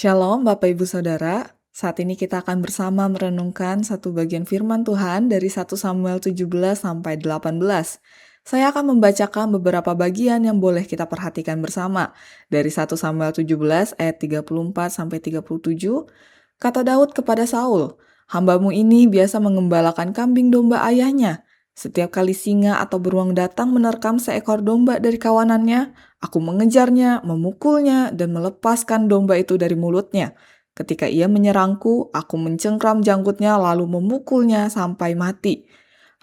Shalom Bapak Ibu Saudara, saat ini kita akan bersama merenungkan satu bagian firman Tuhan dari 1 Samuel 17 sampai 18. Saya akan membacakan beberapa bagian yang boleh kita perhatikan bersama. Dari 1 Samuel 17 ayat 34 sampai 37, kata Daud kepada Saul, "Hambamu ini biasa mengembalakan kambing domba ayahnya. Setiap kali singa atau beruang datang menerkam seekor domba dari kawanannya, aku mengejarnya, memukulnya, dan melepaskan domba itu dari mulutnya. Ketika ia menyerangku, aku mencengkram janggutnya lalu memukulnya sampai mati.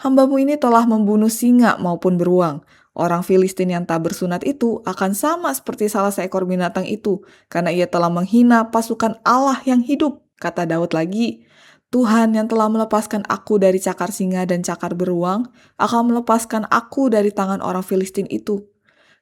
Hambamu ini telah membunuh singa maupun beruang. Orang Filistin yang tak bersunat itu akan sama seperti salah seekor binatang itu, karena ia telah menghina pasukan Allah yang hidup," kata Daud lagi. "Tuhan yang telah melepaskan aku dari cakar singa dan cakar beruang, akan melepaskan aku dari tangan orang Filistin itu."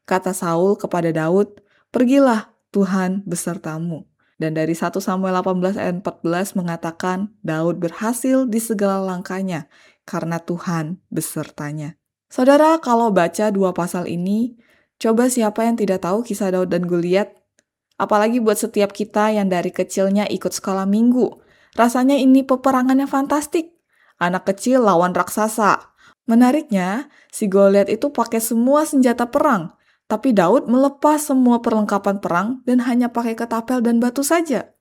Kata Saul kepada Daud, "Pergilah, Tuhan besertamu." Dan dari 1 Samuel 18 ayat 14 mengatakan, Daud berhasil di segala langkahnya, karena Tuhan besertanya. Saudara, kalau baca dua pasal ini, coba siapa yang tidak tahu kisah Daud dan Goliat? Apalagi buat setiap kita yang dari kecilnya ikut sekolah minggu. Rasanya ini peperangan yang fantastik. Anak kecil lawan raksasa. Menariknya, si Goliat itu pakai semua senjata perang. Tapi Daud melepas semua perlengkapan perang dan hanya pakai ketapel dan batu saja.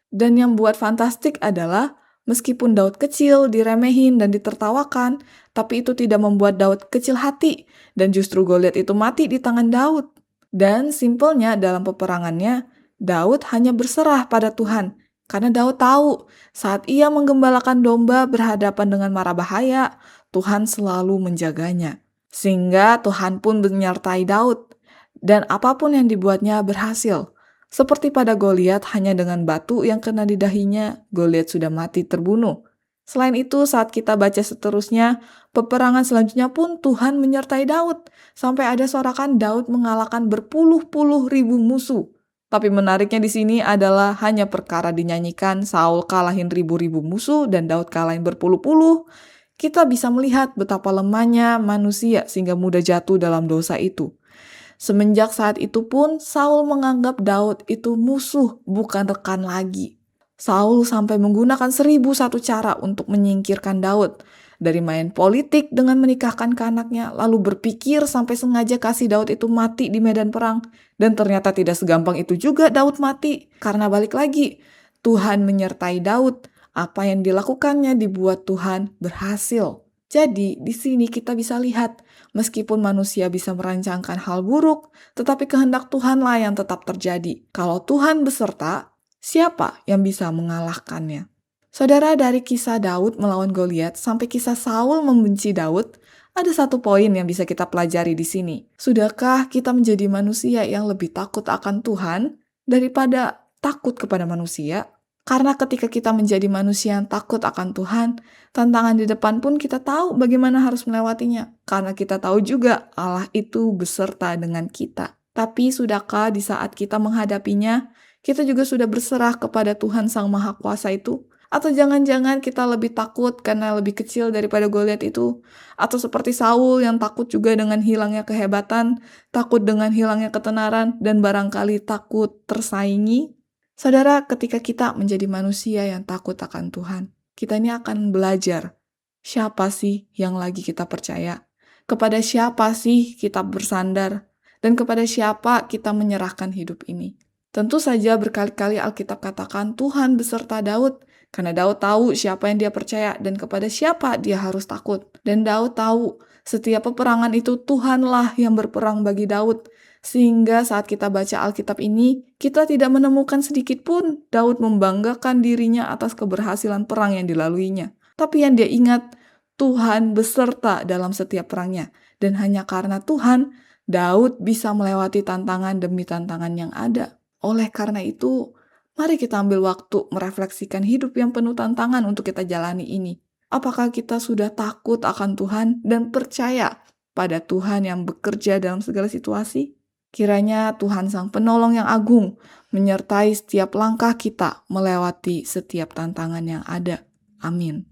Dan yang buat fantastik adalah, meskipun Daud kecil, diremehin dan ditertawakan, tapi itu tidak membuat Daud kecil hati, dan justru Goliat itu mati di tangan Daud. Dan simpelnya dalam peperangannya, Daud hanya berserah pada Tuhan, karena Daud tahu saat ia menggembalakan domba berhadapan dengan mara bahaya, Tuhan selalu menjaganya. Sehingga Tuhan pun menyertai Daud, dan apapun yang dibuatnya berhasil. Seperti pada Goliat, hanya dengan batu yang kena di dahinya, Goliat sudah mati terbunuh. Selain itu, saat kita baca seterusnya, peperangan selanjutnya pun Tuhan menyertai Daud, sampai ada sorakan Daud mengalahkan berpuluh-puluh ribu musuh. Tapi menariknya di sini adalah hanya perkara dinyanyikan Saul kalahin ribu-ribu musuh dan Daud kalahin berpuluh-puluh. Kita bisa melihat betapa lemahnya manusia sehingga mudah jatuh dalam dosa itu. Semenjak saat itu pun Saul menganggap Daud itu musuh, bukan rekan lagi. Saul sampai menggunakan 1001 cara untuk menyingkirkan Daud. Dari main politik dengan menikahkan ke anaknya, lalu berpikir sampai sengaja kasih Daud itu mati di medan perang. Dan ternyata tidak segampang itu juga Daud mati. Karena balik lagi, Tuhan menyertai Daud. Apa yang dilakukannya dibuat Tuhan berhasil. Jadi, di sini kita bisa lihat, meskipun manusia bisa merancangkan hal buruk, tetapi kehendak Tuhanlah yang tetap terjadi. Kalau Tuhan beserta, siapa yang bisa mengalahkannya? Saudara, dari kisah Daud melawan Goliat sampai kisah Saul membenci Daud, ada satu poin yang bisa kita pelajari di sini. Sudahkah kita menjadi manusia yang lebih takut akan Tuhan daripada takut kepada manusia? Karena ketika kita menjadi manusia yang takut akan Tuhan, tantangan di depan pun kita tahu bagaimana harus melewatinya. Karena kita tahu juga Allah itu beserta dengan kita. Tapi sudahkah di saat kita menghadapinya, kita juga sudah berserah kepada Tuhan Sang Maha Kuasa itu? Atau jangan-jangan kita lebih takut karena lebih kecil daripada Goliat itu? Atau seperti Saul yang takut juga dengan hilangnya kehebatan, takut dengan hilangnya ketenaran, dan barangkali takut tersaingi? Saudara, ketika kita menjadi manusia yang takut akan Tuhan, kita ini akan belajar siapa sih yang lagi kita percaya, kepada siapa sih kita bersandar, dan kepada siapa kita menyerahkan hidup ini. Tentu saja berkali-kali Alkitab katakan Tuhan beserta Daud, karena Daud tahu siapa yang dia percaya dan kepada siapa dia harus takut. Dan Daud tahu setiap peperangan itu Tuhanlah yang berperang bagi Daud. Sehingga saat kita baca Alkitab ini, kita tidak menemukan sedikit pun Daud membanggakan dirinya atas keberhasilan perang yang dilaluinya. Tapi yang dia ingat, Tuhan beserta dalam setiap perangnya. Dan hanya karena Tuhan, Daud bisa melewati tantangan demi tantangan yang ada. Oleh karena itu, mari kita ambil waktu merefleksikan hidup yang penuh tantangan untuk kita jalani ini. Apakah kita sudah takut akan Tuhan dan percaya pada Tuhan yang bekerja dalam segala situasi? Kiranya Tuhan Sang Penolong yang agung menyertai setiap langkah kita melewati setiap tantangan yang ada. Amin.